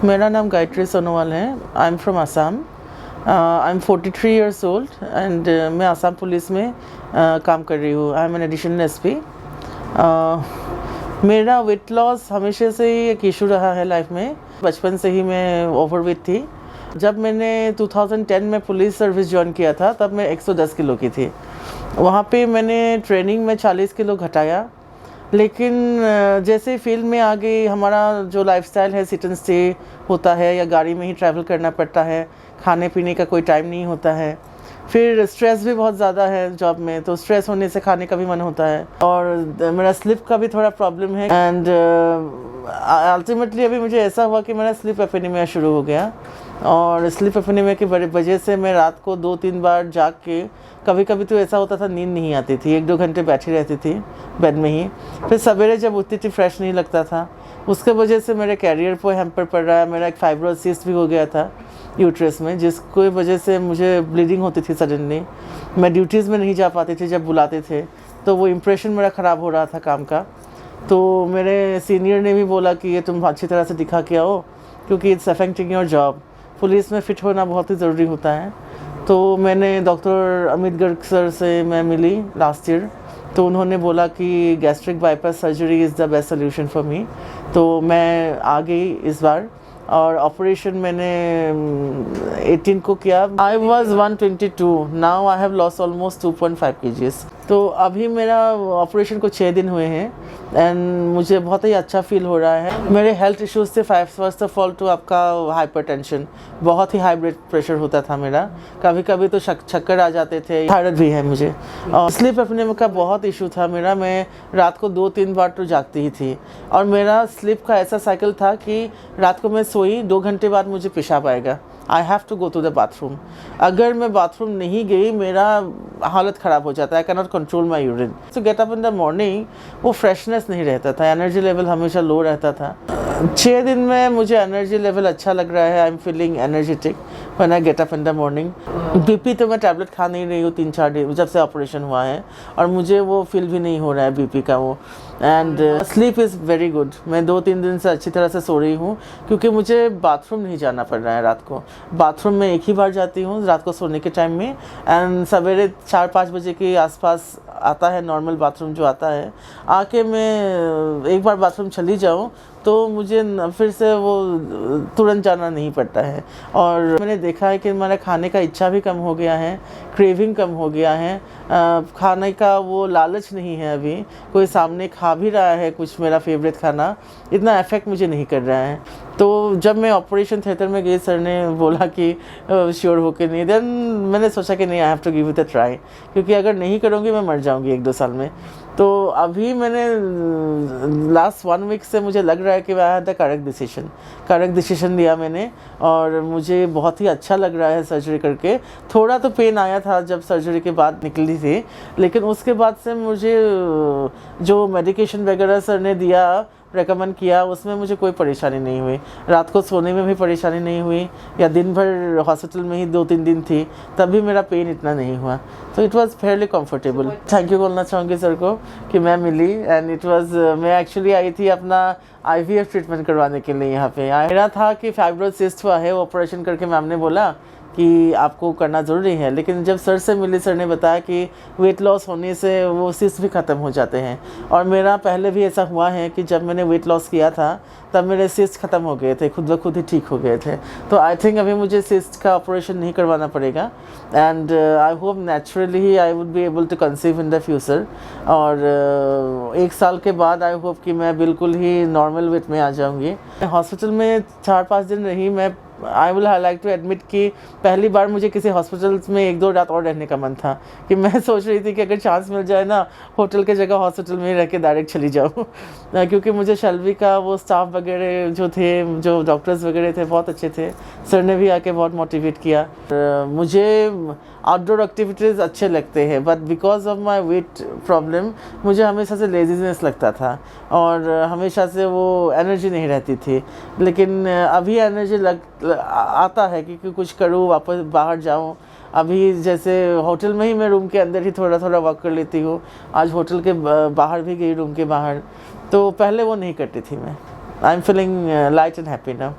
मेरा नाम गायत्री सोनोवाल है। I am from Assam. I am 43 years old and मैं असम पुलिस में काम कर रही हूँ। I am an additional SP. मेरा वेट लॉस हमेशा से ही एक इशू रहा है लाइफ में। बचपन से ही मैं ओवरवेट थी। जब मैंने 2010 में पुलिस सर्विस ज्वाइन किया था तब मैं 110 किलो की थी। वहाँ पे मैंने ट्रेनिंग में 40 किलो घटाया, लेकिन जैसे फील्ड में आ गई, हमारा जो लाइफस्टाइल है सिट एंड स्टे होता है या गाड़ी में ही ट्रैवल करना पड़ता है, खाने पीने का कोई टाइम नहीं होता है। फिर स्ट्रेस भी बहुत ज़्यादा है जॉब में, तो स्ट्रेस होने से खाने का भी मन होता है और मेरा स्लीप का भी थोड़ा प्रॉब्लम है। एंड अल्टीमेटली अभी मुझे ऐसा हुआ कि मेरा स्लीप एपिनिमिया शुरू हो गया और स्लीप एपिनिमिया की वजह से मैं रात को 2-3 बार जाग के, कभी कभी तो ऐसा होता था नींद नहीं आती थी, 1-2 घंटे बैठी रहती थी बेड में ही। फिर सवेरे जब उठती थी फ्रेश नहीं लगता था। उसके वजह से मेरे कैरियर पर हैम्पर पड़ रहा है। मेरा एक फाइब्रोइड सिस्ट भी हो गया था यूट्रस में, जिसकी वजह से मुझे ब्लीडिंग होती थी सडनली। मैं ड्यूटीज़ में नहीं जा पाती थी जब बुलाते थे, तो वो इम्प्रेशन मेरा ख़राब हो रहा था काम का। तो मेरे सीनियर ने भी बोला कि ये तुम अच्छी तरह से दिखा के आओ, क्योंकि it's affecting your job. Police में फ़िट होना बहुत ही ज़रूरी होता है। तो मैंने डॉक्टर अमित गर्ग सर से मैं मिली लास्ट ईयर, तो उन्होंने बोला कि gastric bypass surgery is the best solution for me. तो मैं आ गई इस बार और ऑपरेशन मैंने 18 को किया। I was 122, now I have loss almost 2.5 kgs। तो अभी मेरा ऑपरेशन को 6 दिन हुए हैं एंड मुझे बहुत ही अच्छा फील हो रहा है। मेरे हेल्थ इश्यूज से फर्स्ट ऑफ ऑल तो आपका हाइपरटेंशन, बहुत ही हाई ब्लड प्रेशर होता था मेरा। कभी कभी तो चक्कर आ जाते थे। थायराइड भी है मुझे और स्लीप एपनिया का बहुत इशू था मेरा। मैं रात को 2-3 बार तो जागती ही थी और मेरा स्लीप का ऐसा साइकिल था कि रात को मैं सोई 2 घंटे बाद मुझे पेशाब आएगा। I have to go to the bathroom. अगर मैं बाथरूम नहीं गई मेरा हालत ख़राब हो जाता है। I can not control my urine. So get up in the morning वो फ्रेशनेस नहीं रहता था, एनर्जी लेवल हमेशा लो रहता था। 6 दिन में मुझे एनर्जी लेवल अच्छा लग रहा है। I am feeling energetic when I get up in the morning. BP तो मैं टैबलेट खा नहीं रही हूँ 3-4 दिन जब से ऑपरेशन हुआ है और मुझे वो फील भी नहीं हो रहा है बीपी का वो। And sleep is very good. मैं 2-3 दिन से अच्छी तरह से सो रही हूँ क्योंकि मुझे बाथरूम नहीं जाना पड़ रहा है रात को। बाथरूम में एक ही बार जाती हूँ रात को सोने के टाइम में, एंड सवेरे 4-5 बजे के आसपास आता है नॉर्मल बाथरूम जो आता है। आके मैं एक बार बाथरूम चली जाऊँ तो मुझे फिर से वो तुरंत जाना नहीं पड़ता है। और मैंने देखा है कि मेरा खाने का इच्छा भी कम हो गया है, क्रेविंग कम हो गया है। खाने का वो लालच नहीं है। अभी कोई सामने खा भी रहा है कुछ मेरा फेवरेट खाना, इतना इफेक्ट मुझे नहीं कर रहा है। तो जब मैं ऑपरेशन थिएटर में गई, सर ने बोला कि श्योर होके नहीं, देन मैंने सोचा कि नहीं, I have to give it a try, क्योंकि अगर नहीं करूँगी मैं मर जाऊँगी 1-2 साल में। तो अभी मैंने लास्ट 1 वीक से मुझे लग रहा है कि I had the correct decision लिया मैंने और मुझे बहुत ही अच्छा लग रहा है सर्जरी करके। थोड़ा तो पेन आया था जब सर्जरी के बाद निकली थी, लेकिन उसके बाद से मुझे जो मेडिकेशन वगैरह सर ने दिया, रेकमेंड किया, उसमें मुझे कोई परेशानी नहीं हुई। रात को सोने में भी परेशानी नहीं हुई, या दिन भर हॉस्पिटल में ही 2-3 दिन थी तब भी मेरा पेन इतना नहीं हुआ। तो it was Fairlie comfortable. Thank you बोलना चाहूँगी सर को कि मैं मिली एंड इट वाज, मैं एक्चुअली आई थी अपना IVF ट्रीटमेंट करवाने के लिए। यहाँ पे मेरा था कि फाइब्रोइड सिस्ट हुआ है, ऑपरेशन करके मैम ने बोला कि आपको करना ज़रूरी है। लेकिन जब सर से मिली, सर ने बताया कि वेट लॉस होने से वो सिस्ट भी ख़त्म हो जाते हैं। और मेरा पहले भी ऐसा हुआ है कि जब मैंने वेट लॉस किया था तब मेरे सिस्ट ख़त्म हो गए थे, खुद ब खुद ही ठीक हो गए थे। तो आई थिंक अभी मुझे सिस्ट का ऑपरेशन नहीं करवाना पड़ेगा एंड आई होप नेचुरली ही I would be able to conceive in the future. और 1 साल के बाद आई होप कि मैं बिल्कुल ही नॉर्मल वेट में आ जाऊँगी। हॉस्पिटल में 4-5 दिन रही मैं। I will like to admit कि पहली बार मुझे किसी हॉस्पिटल में 1-2 रात और रहने का मन था, कि मैं सोच रही थी कि अगर चांस मिल जाए ना, होटल के जगह हॉस्पिटल में ही रह के डायरेक्ट चली जाऊँ। क्योंकि मुझे शैलवी का वो स्टाफ वगैरह जो थे, जो डॉक्टर्स वगैरह थे, बहुत अच्छे थे। सर ने भी आके बहुत मोटिवेट किया। मुझे आउटडोर एक्टिविटीज़ अच्छे लगते हैं, but because of my weight problem मुझे हमेशा से लेजीनेस लगता था और हमेशा से वो एनर्जी नहीं रहती थी। लेकिन अभी एनर्जी आता है कि कुछ करूँ, वापस बाहर जाऊँ। अभी जैसे होटल में ही मैं रूम के अंदर ही थोड़ा थोड़ा वॉक कर लेती हूँ। आज होटल के बाहर भी गई, रूम के बाहर। तो पहले वो नहीं करती थी मैं। I am feeling light and happy now.